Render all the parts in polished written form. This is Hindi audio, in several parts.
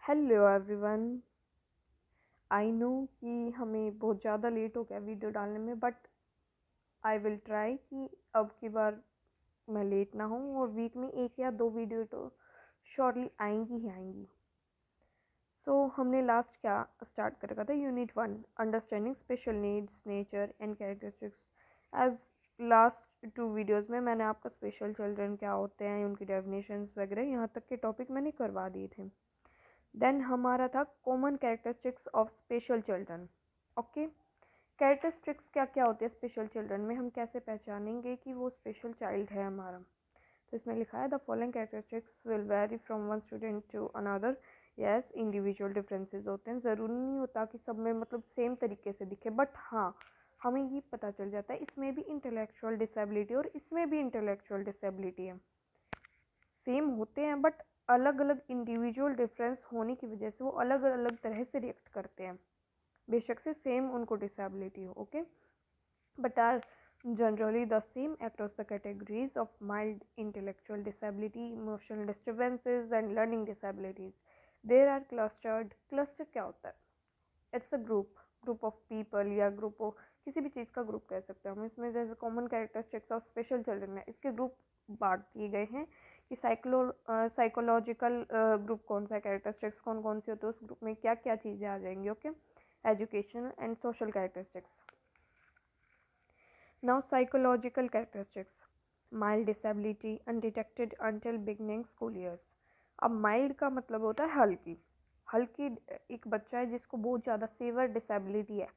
Hello everyone. आई नो कि हमें बहुत ज़्यादा लेट हो गया वीडियो डालने में, बट आई विल ट्राई कि अब की बार मैं लेट ना हूँ और वीक में एक या दो वीडियो तो शॉर्टली आएंगी ही आएंगी। हमने लास्ट क्या स्टार्ट कर रखा था, unit 1 understanding special needs nature and characteristics. As last 2 videos में मैंने आपका स्पेशल चिल्ड्रन क्या होते हैं, उनकी डेफिनेशंस वगैरह यहाँ तक के टॉपिक मैंने करवा दिए थे। देन हमारा था common characteristics of special children. Okay, characteristics क्या क्या होते हैं स्पेशल चिल्ड्रन में, हम कैसे पहचानेंगे कि वो स्पेशल चाइल्ड है हमारा। तो इसमें लिखा है the following characteristics will vary from one student to another. Yes, individual differences होते हैं, ज़रूरी नहीं होता कि सब में मतलब सेम तरीके से दिखे, बट हाँ हमें ये पता चल जाता है इसमें भी इंटेलेक्चुअल डिसेबिलिटी और इसमें भी इंटेलेक्चुअल डिसेबिलिटी है। सेम होते हैं बट अलग अलग इंडिविजुअल डिफरेंस होने की वजह से वो अलग अलग तरह से रिएक्ट करते हैं, बेशक से सेम उनको डिसेबिलिटी हो। Okay, but are generally the same across the categories of mild intellectual disability, emotional disturbances and learning disabilities. There are clustered, cluster क्या होता है? It's a group of people या group of किसी भी चीज़ का ग्रुप कह सकते हैं हम। इसमें जैसे common characteristics of special children है, इसके ग्रुप बांट दिए गए हैं कि साइकोलॉजिकल ग्रुप कौन सा है, कैरेक्टरिस्टिक्स कौन कौन सी होती है, उस ग्रुप में क्या क्या चीज़ें आ जाएंगी। Okay, education and social characteristics. Now, psychological characteristics. Mild disability undetected until beginning school years. अब माइल्ड का मतलब होता है हल्की। हल्की एक बच्चा है जिसको बहुत ज़्यादा सेवर डिसेबिलिटी है,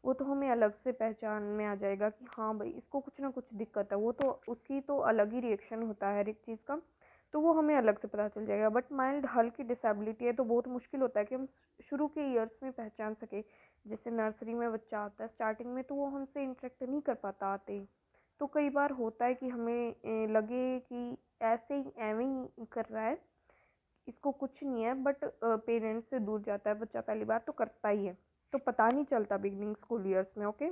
वो तो हमें अलग से पहचान में आ जाएगा कि हाँ भाई इसको कुछ ना कुछ दिक्कत है, वो तो उसकी तो अलग ही रिएक्शन होता है हर एक चीज़ का, तो वो हमें अलग से पता चल जाएगा। बट माइल्ड हल्की डिसेबिलिटी है तो बहुत मुश्किल होता है कि हम शुरू के ईयर्स में पहचान सके। जैसे नर्सरी में बच्चा आता है स्टार्टिंग में, तो वो हमसे इंटरेक्ट नहीं कर पाता आते ही, तो कई बार होता है कि हमें लगे कि ऐसे ही एवं ही कर रहा है, इसको कुछ नहीं है, बट पेरेंट्स से दूर जाता है बच्चा पहली बार तो करता ही है, तो पता नहीं चलता बिगनिंग स्कूल ईयर्स में। Okay,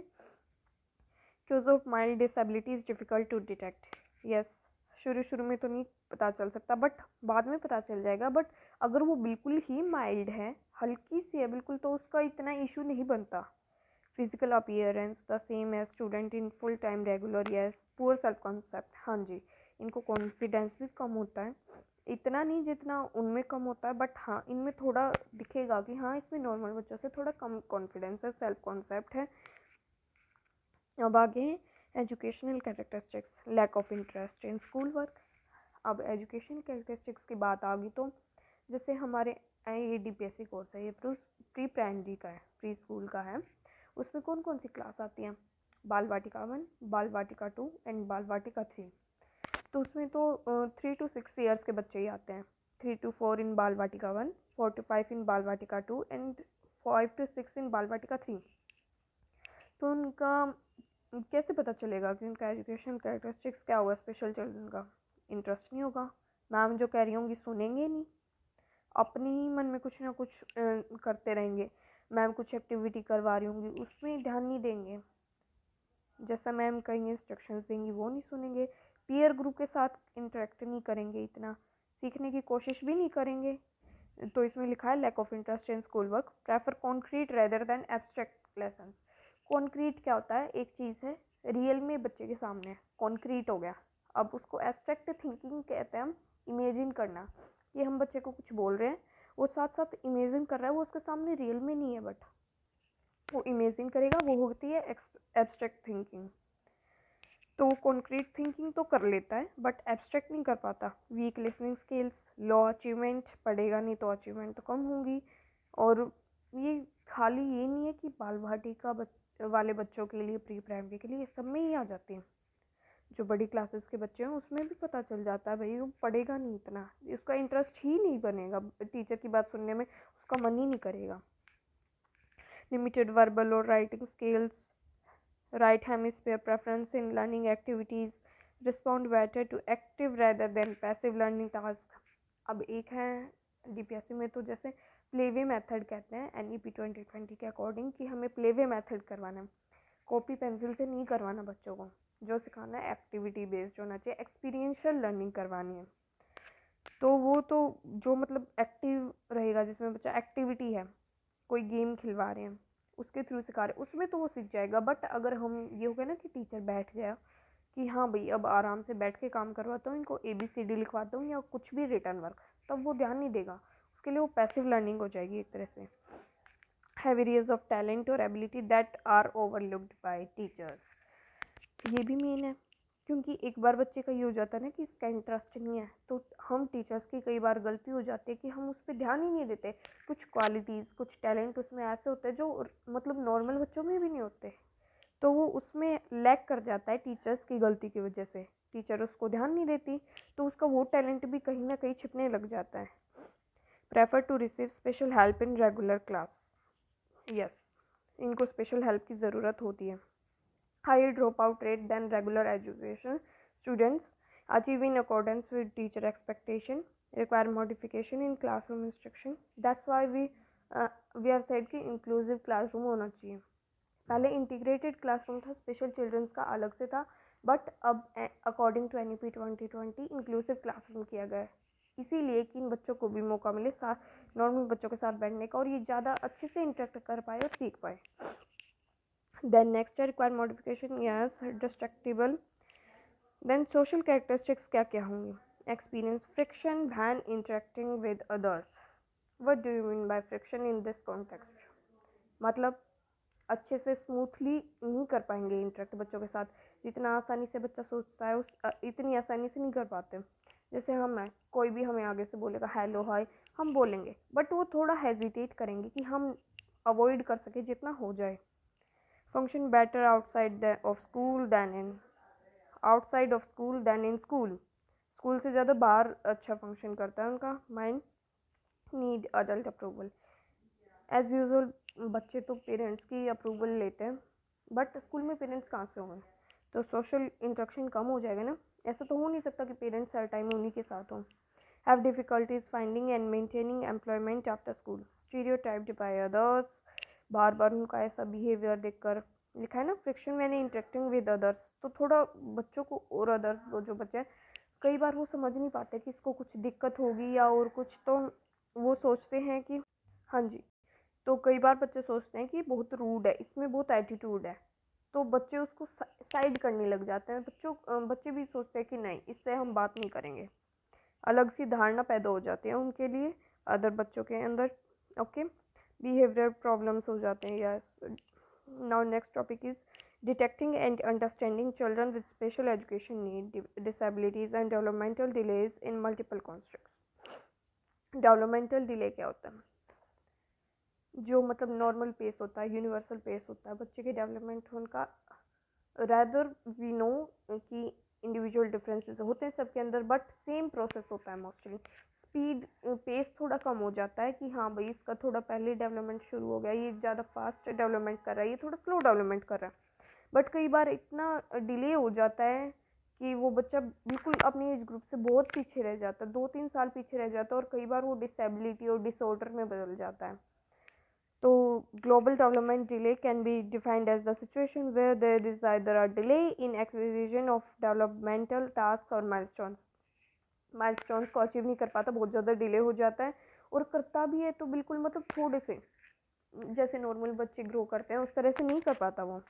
cues of mild disability is difficult to detect. Yes, शुरू शुरू में तो नहीं पता चल सकता, बट बाद में पता चल जाएगा। बट अगर वो बिल्कुल ही माइल्ड है, हल्की सी है बिल्कुल, तो उसका इतना इशू नहीं बनता। Physical appearance the same as student in full time regular. Yes, poor self concept, हाँ जी, इनको कॉन्फिडेंस भी कम होता है, इतना नहीं जितना उनमें कम होता है, बट हाँ इनमें थोड़ा दिखेगा कि हाँ इसमें नॉर्मल बच्चों से थोड़ा कम कॉन्फिडेंस है, सेल्फ कॉन्सेप्ट है। अब आगे educational characteristics, lack of interest in school work. अब एजुकेशन कैरेक्टरिस्टिक्स की बात आ गई तो जैसे हमारे ये DPSC कोर्स है, ये प्री प्राइमरी का है, प्री स्कूल का है। उसमें कौन कौन सी क्लास आती हैं? बाल वाटिका 1, बाल वाटिका 2 एंड बाल वाटिका 3। तो उसमें तो 3 to 6 ईयर्स के बच्चे ही आते हैं। 3 to 4 इन बाल वाटिका 1, 4 to 5 इन बाल वाटिका 2 एंड 5 to 6 इन बाल वाटिका 3। तो उनका कैसे पता चलेगा कि उनका एजुकेशन कैरेक्टरिस्टिक्स क्या होगा? स्पेशल चिल्ड्रन का इंटरेस्ट नहीं होगा, मैम जो कह रही होंगी सुनेंगे नहीं, अपने ही मन में कुछ ना कुछ करते रहेंगे। मैम कुछ एक्टिविटी करवा रही होंगी उसमें ध्यान नहीं देंगे, जैसा मैम कहेंगे इंस्ट्रक्शंस देंगी वो नहीं सुनेंगे, पीयर ग्रुप के साथ इंटरेक्ट नहीं करेंगे, इतना सीखने की कोशिश भी नहीं करेंगे। तो इसमें लिखा है lack of interest in school work, prefer concrete rather than abstract lessons. Concrete क्या होता है? एक चीज़ है रियल में बच्चे के सामने है, कॉन्क्रीट हो गया। अब उसको एब्स्ट्रैक्ट थिंकिंग कहते हैं हम, इमेजिन करना। ये हम बच्चे को कुछ बोल रहे हैं, वो साथ साथ इमेजिन कर रहा है, वो उसके सामने रियल में नहीं है, बट वो इमेजिन करेगा, वो होती है एब्स्ट्रैक्ट थिंकिंग। तो वो कॉन्क्रीट थिंकिंग तो कर लेता है बट एब्स्ट्रैक्ट नहीं कर पाता। वीक लिसनिंग स्किल्स, लो अचीवमेंट, पढ़ेगा नहीं तो अचीवमेंट तो कम होंगी। और ये खाली ये नहीं है कि बाल वाटिका वाले बच्चों के लिए, प्री प्राइमरी के लिए, सब में ही आ जाती हैं। जो बड़ी क्लासेस के बच्चे हैं उसमें भी पता चल जाता है, भाई वो पढ़ेगा नहीं, इतना उसका इंटरेस्ट ही नहीं बनेगा, टीचर की बात सुनने में उसका मन ही नहीं करेगा। लिमिटेड वर्बल और writing skills, right hemisphere preference in learning activities, respond better to active rather than passive learning task। अब एक है DPSC में तो जैसे प्लेवे मेथड कहते हैं NEP 2020 के अकॉर्डिंग, कि हमें प्लेवे मेथड करवाना है, कॉपी पेंसिल से नहीं करवाना बच्चों को, जो सिखाना है एक्टिविटी बेस्ड होना चाहिए, एक्सपीरियंशियल लर्निंग करवानी है। तो वो तो जो मतलब एक्टिव रहेगा, जिसमें बच्चा एक्टिविटी है, कोई गेम खिलवा रहे हैं, उसके थ्रू सिखा रहे हैं, उसमें तो वो सीख जाएगा। बट अगर हम ये हो गया ना कि टीचर बैठ गया कि हाँ भाई अब आराम से बैठ के काम करवाता हूँ, इनको ABCD लिखवाता हूँ या कुछ भी रिटर्न वर्क, तब वो ध्यान नहीं देगा, उसके लिए वो पैसिव लर्निंग हो जाएगी एक तरह से। हैव एरियाज ऑफ टैलेंट और ability that are overlooked by teachers, ये भी मेन है, क्योंकि एक बार बच्चे का ये हो जाता है ना कि इसका इंटरेस्ट नहीं है, तो हम टीचर्स की कई बार गलती हो जाती है कि हम उस पर ध्यान ही नहीं देते। कुछ क्वालिटीज़, कुछ टैलेंट उसमें ऐसे होते हैं जो मतलब नॉर्मल बच्चों में भी नहीं होते, तो वो उसमें लैक कर जाता है टीचर्स की गलती की वजह से। टीचर उसको ध्यान नहीं देती, तो उसका वो टैलेंट भी कहीं ना कहीं छिपने लग जाता है। Prefer to receive special help in regular class, yes, इनको स्पेशल हेल्प की ज़रूरत होती है। Higher dropout rate than regular education students, achieve in accordance with teacher expectation, require modification in classroom instruction. That's why we have said कि inclusive classroom होना चाहिए। पहले इंटीग्रेटेड क्लासरूम था, स्पेशल चिल्ड्रंस का अलग से था, बट अब according to NEP 2020 inclusive classroom किया गया है, इसीलिए कि इन बच्चों को भी मौका मिले साथ नॉर्मल बच्चों के साथ बैठने का और ये ज़्यादा अच्छे से इंटरेक्ट कर पाए और सीख पाए। देन नेक्स्ट है require modification, yes distractible. Then social characteristics क्या क्या होंगी? Experience friction when interacting with others. What do you mean by friction in this context? मतलब अच्छे से स्मूथली नहीं कर पाएंगे इंटरेक्ट बच्चों के साथ, जितना आसानी से बच्चा सोचता है इतनी आसानी से नहीं कर पाते। जैसे हम हैं, कोई भी हमें आगे से बोलेगा हेलो हाय, हम बोलेंगे, बट वो थोड़ा हेजिटेट करेंगे कि हम अवॉइड कर सके जितना हो जाए। Function better outside of school than in school, school से ज़्यादा बाहर अच्छा फंक्शन करता है उनका mind. Need adult approval, as usual बच्चे तो पेरेंट्स की अप्रूवल लेते हैं, बट स्कूल में पेरेंट्स कहाँ से होंगे, तो सोशल इंटरेक्शन कम हो जाएगा ना। ऐसा तो हो नहीं सकता कि पेरेंट्स हर टाइम उन्हीं के साथ हों। Have difficulties finding and maintaining employment after school, stereotyped by others, बार बार उनका ऐसा बिहेवियर देखकर लिखा है ना फ्रिक्शन मैंने इंटरेक्टिंग विद अदर्स, तो थोड़ा बच्चों को और अदर्स वो जो बच्चे हैं कई बार वो समझ नहीं पाते कि इसको कुछ दिक्कत होगी या और कुछ, तो वो सोचते हैं कि हाँ जी, तो कई बार बच्चे सोचते हैं कि बहुत रूड है, इसमें बहुत एटीट्यूड है, तो बच्चे उसको साइड करने लग जाते हैं। बच्चे भी सोचते हैं कि नहीं, इससे हम बात नहीं करेंगे, अलग सी धारणा पैदा हो जाती है उनके लिए अदर बच्चों के अंदर। ओके, बिहेवियर प्रॉब्लम्स हो जाते हैं। Yes, now next topic is detecting and understanding children with special education need, disabilities and developmental delays in multiple constructs. Developmental delay क्या होता है? जो मतलब नॉर्मल पेस होता है, यूनिवर्सल पेस होता है बच्चे के डेवलपमेंट उनका, रैदर वी नो कि इंडिविजुअल डिफरेंसेस होते हैं सबके अंदर, बट सेम प्रोसेस होता है मोस्टली। स्पीड पेस थोड़ा कम हो जाता है कि हाँ भाई इसका थोड़ा पहले डेवलपमेंट शुरू हो गया, ये ज़्यादा फास्ट डेवलपमेंट कर रहा है, ये थोड़ा स्लो डेवलपमेंट कर रहा है। बट कई बार इतना डिले हो जाता है कि वो बच्चा बिल्कुल अपनी एज ग्रुप से बहुत पीछे रह जाता है, 2-3 साल पीछे रह जाता है, और कई बार वो डिसेबिलिटी और डिसऑर्डर में बदल जाता है। तो global development delay can be defined as the situation where there is either a delay in acquisition of developmental tasks or milestones। Milestones को अचीव नहीं कर पाता, बहुत ज़्यादा डिले हो जाता है, और करता भी है तो बिल्कुल मतलब थोड़े से, जैसे नॉर्मल बच्चे ग्रो करते हैं उस तरह से नहीं कर पाता वो।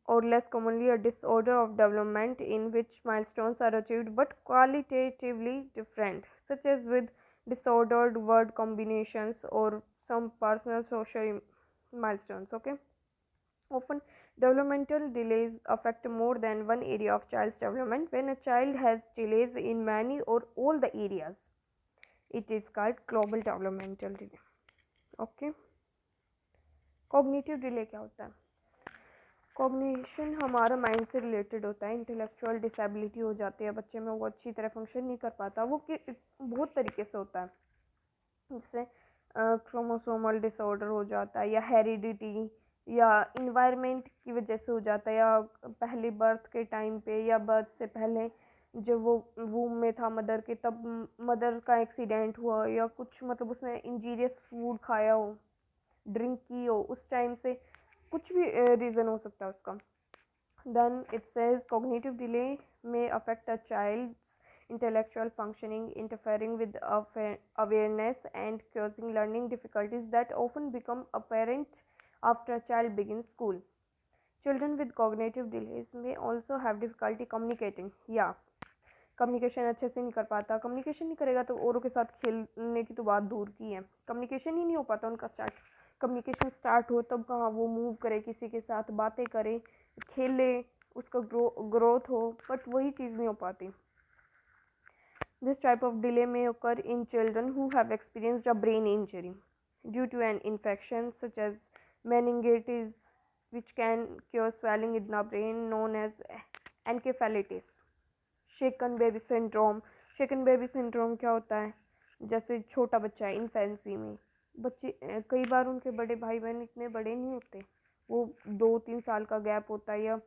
और less commonly a disorder of development in which milestones are achieved but qualitatively different, such as with disordered word combinations or some personal social milestones. Okay, often developmental delays affect more than one area of child's development. When a child has delays in many or all the areas, it is called global developmental delay. Okay, cognitive delay क्या होता है? कॉग्निशन हमारा माइंड से रिलेटेड होता है। इंटेलेक्चुअल डिसेबिलिटी हो जाती है बच्चे में, वो अच्छी तरह फंक्शन नहीं कर पाता, वो बहुत तरीके से होता है, जैसे क्रोमोसोमल डिसऑर्डर हो जाता है, या हेरिडिटी, या इन्वायरमेंट की वजह से हो जाता है, या पहले बर्थ के टाइम पे या बर्थ से पहले जब वो वूम में था मदर के, तब मदर का एक्सीडेंट हुआ, या कुछ मतलब उसने इंजीरियस फूड खाया हो, ड्रिंक की हो, उस टाइम से कुछ भी रीज़न हो सकता है उसका। Then it says cognitive delay में affect a child's intellectual functioning, interfering with awareness, and causing learning difficulties that often become apparent after a child begins school. Children with cognitive delays may also have difficulty communicating. Yeah, communication अच्छे से नहीं कर पाता, कम्युनिकेशन नहीं करेगा तो औरों के साथ खेलने की तो बात दूर की है, कम्युनिकेशन ही नहीं हो पाता उनका स्टार्ट। कम्युनिकेशन स्टार्ट हो तब कहाँ वो मूव करे, किसी के साथ बातें करे, खेले, उसका ग्रोथ हो, बट वही चीज़ नहीं हो पाती। This type of delay may occur in children who have experienced a brain injury due to an infection such as meningitis, which can cause swelling in the brain known as encephalitis. Shaken baby syndrome. Shaken baby syndrome क्या होता है? जैसे छोटा बच्चा है इन्फेंसी में, बच्चे कई बार उनके बड़े भाई बहन इतने बड़े नहीं होते, वो 2-3 साल का गैप होता है या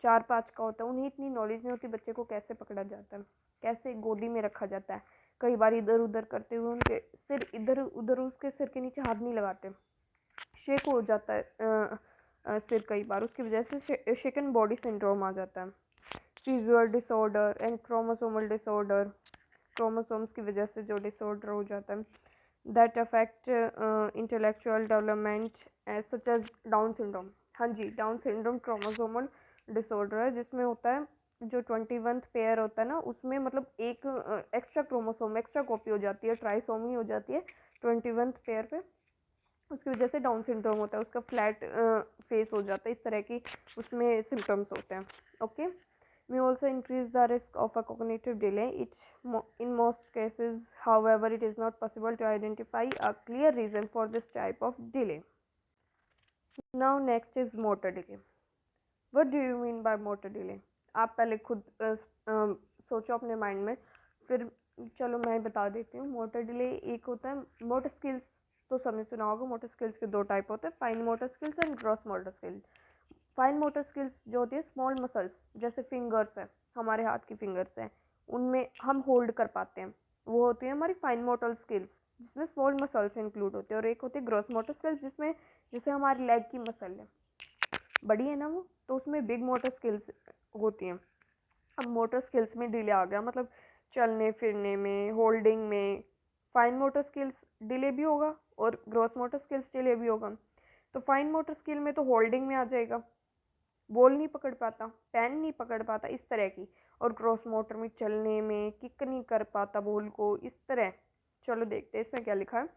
4-5 का होता है, उन्हें इतनी नॉलेज नहीं होती बच्चे को कैसे पकड़ा जाता है, कैसे गोदी में रखा जाता है। कई बार इधर उधर करते हुए उनके सिर इधर उधर, उसके सिर के नीचे हाथ नहीं लगाते, शेक हो जाता है सिर कई बार, उसकी वजह से शेकन बॉडी सिंड्रोम आ जाता है। सीजुअल disorder and chromosomal disorder, chromosomes की वजह से जो डिसऑर्डर हो जाता है, that affect intellectual development such as Down syndrome. हाँ जी, डाउन सिंड्रोम क्रोमोसोमल डिसऑर्डर है जिसमें होता है जो 21th पेयर होता है ना, उसमें मतलब एक एक्स्ट्रा क्रोमोसोम, एक्स्ट्रा कॉपी हो जाती है, ट्राइसोमी हो जाती है 21th पेयर पे, उसकी वजह से डाउन सिंड्रोम होता है, उसका फ्लैट फेस हो जाता है, इस तरह की उसमें सिम्टम्स होते हैं। Okay, may also increase the risk of a cognitive delay. In most cases, however, it is not possible to identify a clear reason for this type of delay. Now next is motor delay. What do you mean by motor delay? आप पहले खुद सोचो अपने माइंड में, फिर चलो मैं बता देती हूँ। मोटर डिले एक होता है मोटर स्किल्स, तो सबने सुना होगा मोटर स्किल्स के 2 टाइप होते हैं, fine motor skills and gross motor skills. Fine motor skills जो होती है स्मॉल मसल्स, जैसे फिंगर्स है, हमारे हाथ की फिंगर्स हैं, उनमें हम होल्ड कर पाते हैं, वो होती है हमारी फाइन मोटर स्किल्स जिसमें स्मॉल मसल्स इंक्लूड होते हैं। और एक होती है ग्रॉस मोटर स्किल्स जिसमें जैसे हमारी लेग की मसल है, बड़ी है ना वो, तो उसमें बिग मोटर स्किल्स होती हैं। अब मोटर स्किल्स में डिले आ गया, मतलब चलने फिरने में, होल्डिंग में फाइन मोटर स्किल्स डिले भी होगा और ग्रॉस मोटर स्किल्स डिले भी होगा। तो फाइन मोटर स्किल में तो होल्डिंग में आ जाएगा, बॉल नहीं पकड़ पाता, पेन नहीं पकड़ पाता, इस तरह की। और ग्रॉस मोटर में चलने में, किक नहीं कर पाता बॉल को, इस तरह। चलो देखते हैं इसमें क्या लिखा है।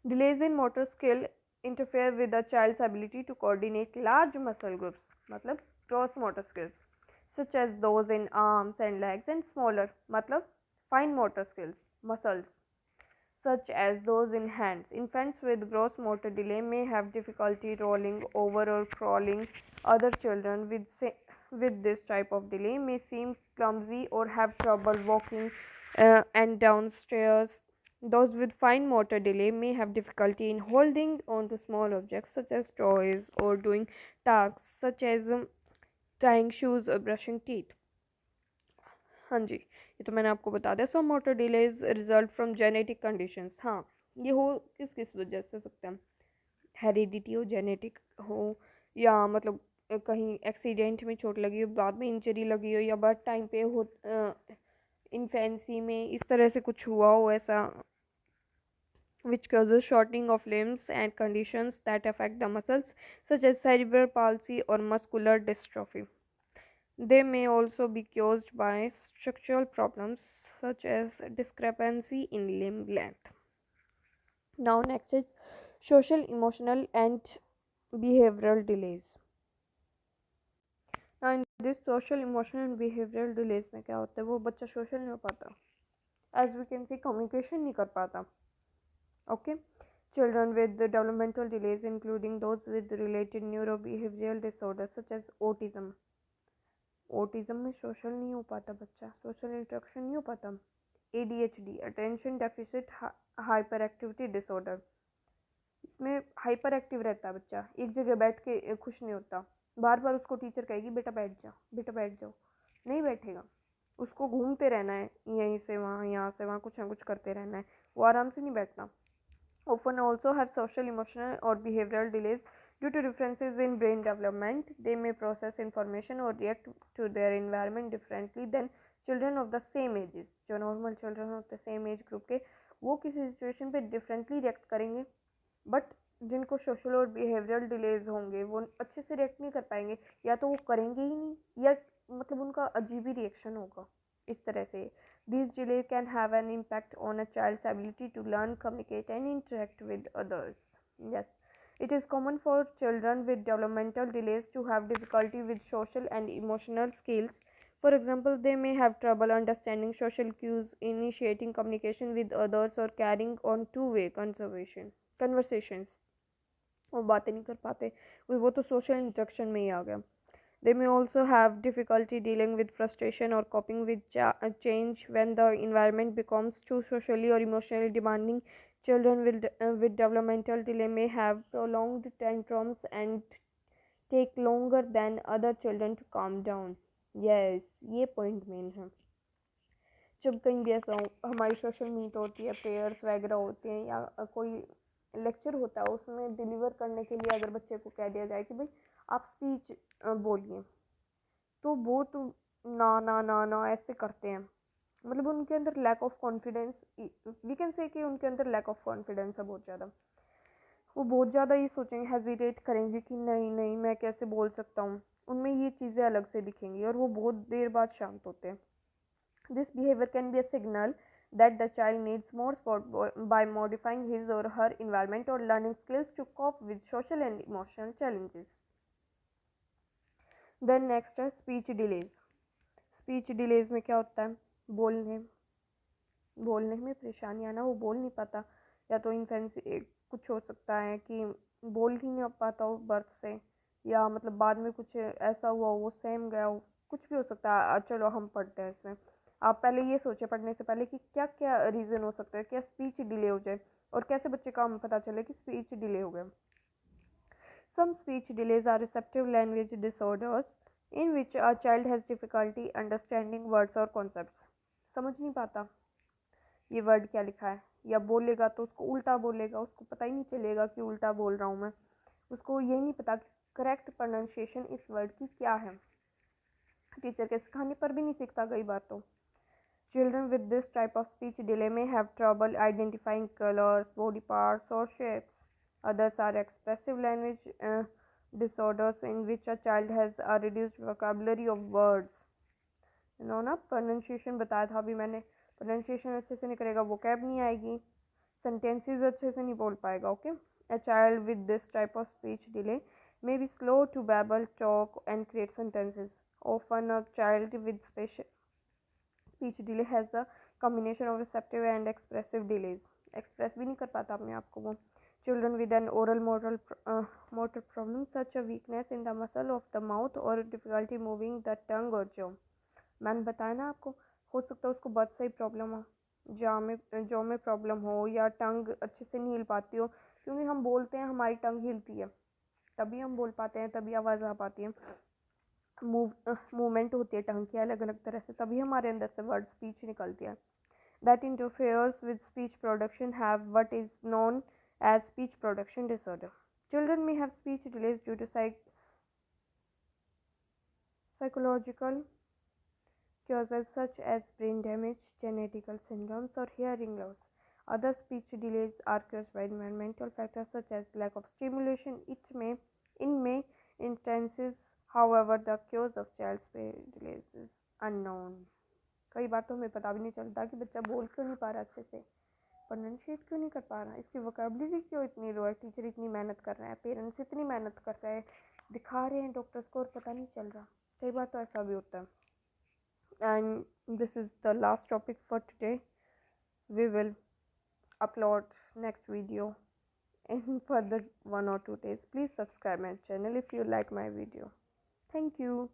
Delays in motor skill interfere with the child's ability to coordinate large muscle groups, मतलब gross motor skills such as those in arms and legs, and smaller मतलब fine motor skills muscles such as those in hands. Infants with gross motor delay may have difficulty rolling over or crawling. Other children with this type of delay may seem clumsy or have trouble walking and downstairs. Those with fine motor delay may have difficulty in holding onto small objects such as toys or doing tasks such as tying shoes or brushing teeth. हाँ जी, ये तो मैंने आपको बता दिया। Some motor delays result from genetic conditions. हाँ, ये हो किस किस वजह से सकते हैं? हेरिडिटी हो, जेनेटिक हो, या मतलब कहीं एक्सीडेंट में चोट लगी हो, बाद में इंजरी लगी हो, या बर्थ टाइम पे हो, इन्फेंसी में इस तरह से कुछ हुआ हो ऐसा, which causes shortening of limbs and conditions that affect the muscles such as cerebral palsy or muscular dystrophy. They may also be caused by structural problems such as discrepancy in limb length. Now next is social, emotional and behavioral delays. Now in this social, emotional and behavioral delays में क्या होता है, वो बच्चा social नहीं हो पाता, as we can see communication नहीं कर पाता. Okay, children with the developmental delays including those with related neurobehavioral disorders such as autism. Autism में सोशल नहीं हो पाता बच्चा, सोशल इंटरेक्शन नहीं हो पाता। ADHD, attention deficit hyper activity disorder, इसमें हाइपर एक्टिव रहता है बच्चा, एक जगह बैठ के खुश नहीं होता, बार बार उसको टीचर कहेगी बेटा बैठ जाओ, बेटा बैठ जाओ, नहीं बैठेगा, उसको घूमते रहना है, यहीं से वहाँ, यहाँ से वहाँ, कुछ ना कुछ करते रहना है, वो आराम से नहीं बैठना। Often also have social, emotional or behavioral delays due to differences in brain development. They may process information or react to their environment differently than children of the same ages, जो normal children of the same age group के, वो किसी सिचुएशन पे डिफरेंटली रिएक्ट करेंगे, बट जिनको सोशल और बिहेवियरल डिलेज होंगे वो अच्छे से रिएक्ट नहीं कर पाएंगे, या तो वो करेंगे ही नहीं, या मतलब उनका अजीब ही रिएक्शन होगा। इस तरह से this delay can have an impact on a child's ability to learn, communicate and interact with others. Yes, it is common for children with developmental delays to have difficulty with social and emotional skills. For example, they may have trouble understanding social cues, initiating communication with others, or carrying on two-way conversations. वो बातें नहीं कर पाते, वो तो सोशल इंटरेक्शन में ही आ गया। They may also have difficulty dealing with frustration or coping with change when the environment becomes too socially or emotionally demanding. Children with developmental delay may have prolonged tantrums and take longer than other children to calm down. Yes, ये पॉइंट मेन है। जब कहीं भी ऐसा हमारी सोशल मीट होती है, प्रेयर्स वगैरह होते हैं, या कोई लेक्चर होता है, उसमें डिलीवर करने के लिए अगर बच्चे को कह दिया जाए कि भाई आप स्पीच बोलिए, तो वो तो ना ना ना ना ऐसे करते हैं। मतलब उनके अंदर lack of confidence, we can say कि उनके अंदर लैक ऑफ कॉन्फिडेंस है बहुत ज़्यादा। वो बहुत ज़्यादा ये सोचेंगे, हेजिटेट करेंगे कि नहीं नहीं मैं कैसे बोल सकता हूँ, उनमें ये चीज़ें अलग से दिखेंगी और वो बहुत देर बाद शांत होते हैं। This behaviour can be a signal that the child needs more support by modifying his or her environment or learning skills to cope with social and emotional challenges. Then next है speech delays. स्पीच डिलेज में क्या होता है, बोलने में परेशानी आना, वो बोल नहीं पाता, या तो इन्फेंसी कुछ हो सकता है कि बोल ही नहीं पाता हो बर्थ से, या मतलब बाद में कुछ ऐसा हुआ वो सेम गया हो, कुछ भी हो सकता है। चलो हम पढ़ते हैं इसमें, आप पहले ये सोचे पढ़ने से पहले कि क्या क्या रीज़न हो सकता है, क्या स्पीच डिले हो जाए, और कैसे बच्चे का हमें पता चले कि स्पीच डिले हो गया। Some speech delays are receptive language disorders in which a child has difficulty understanding words or concepts. समझ नहीं पाता ये वर्ड क्या लिखा है, या बोलेगा तो उसको उल्टा बोलेगा, उसको पता ही नहीं चलेगा कि उल्टा बोल रहा हूँ मैं, उसको यही नहीं पता कि करेक्ट प्रोनाउंसिएशन इस वर्ड की क्या है। टीचर के सिखाने पर भी नहीं सीखता कई बार तो। Children with this type of speech delay may have trouble identifying colors, body parts, or shapes. Others are expressive language disorders in which a child has a reduced vocabulary of words. ना प्रोनाउंसिएशन बताया था अभी मैंने, प्रोनाउंसिएशन अच्छे से नहीं करेगा, वोकैब नहीं आएगी, सेंटेंसेस अच्छे से नहीं बोल पाएगा। Okay, a child with this type of speech delay may be slow to babble, talk, and create sentences. Often, a child with speech delay has a combination of receptive and expressive delays. Express भी नहीं कर पाता अपने आप को वो। Children with an oral motor problem, such a weakness in the muscle of the mouth or difficulty moving the tongue or jaw. मैंने बताया ना आपको, हो सकता है उसको बर्थ से ही प्रॉब्लम हो, जॉ में प्रॉब्लम हो, या टंग अच्छे से नहीं हिल पाती हो, क्योंकि हम बोलते हैं हमारी टंग हिलती है, तभी हम बोल पाते हैं, तभी आवाज़ आ पाती है, मूवमेंट होती है टंग की अलग अलग तरह से, तभी हमारे अंदर से वर्ड स्पीच निकलती है। That interferes with speech production have what is known as speech production disorder. Children may have speech delays due to psychological causes such as brain damage, genetical syndromes, or hearing loss. Other speech delays are caused by environmental factors such as lack of stimulation. In may instances, however, the cause of child speech delays is unknown. कई बार तो हमें पता भी नहीं चलता कि बच्चा बोल क्यों नहीं पा रहा अच्छे से, प्रोनाउंशिएट क्यों नहीं कर पा रहा, इसकी वोकैबुलरी क्यों इतनी लो है, टीचर इतनी मेहनत कर रहे हैं, पेरेंट्स इतनी मेहनत कर रहे हैं, दिखा रहे हैं डॉक्टर्स को और पता नहीं चल रहा। कई बार तो ऐसा भी होता है। And this is the last topic for today. We will upload next video in further 1 or 2 days. Please subscribe my channel if you like my video. Thank you.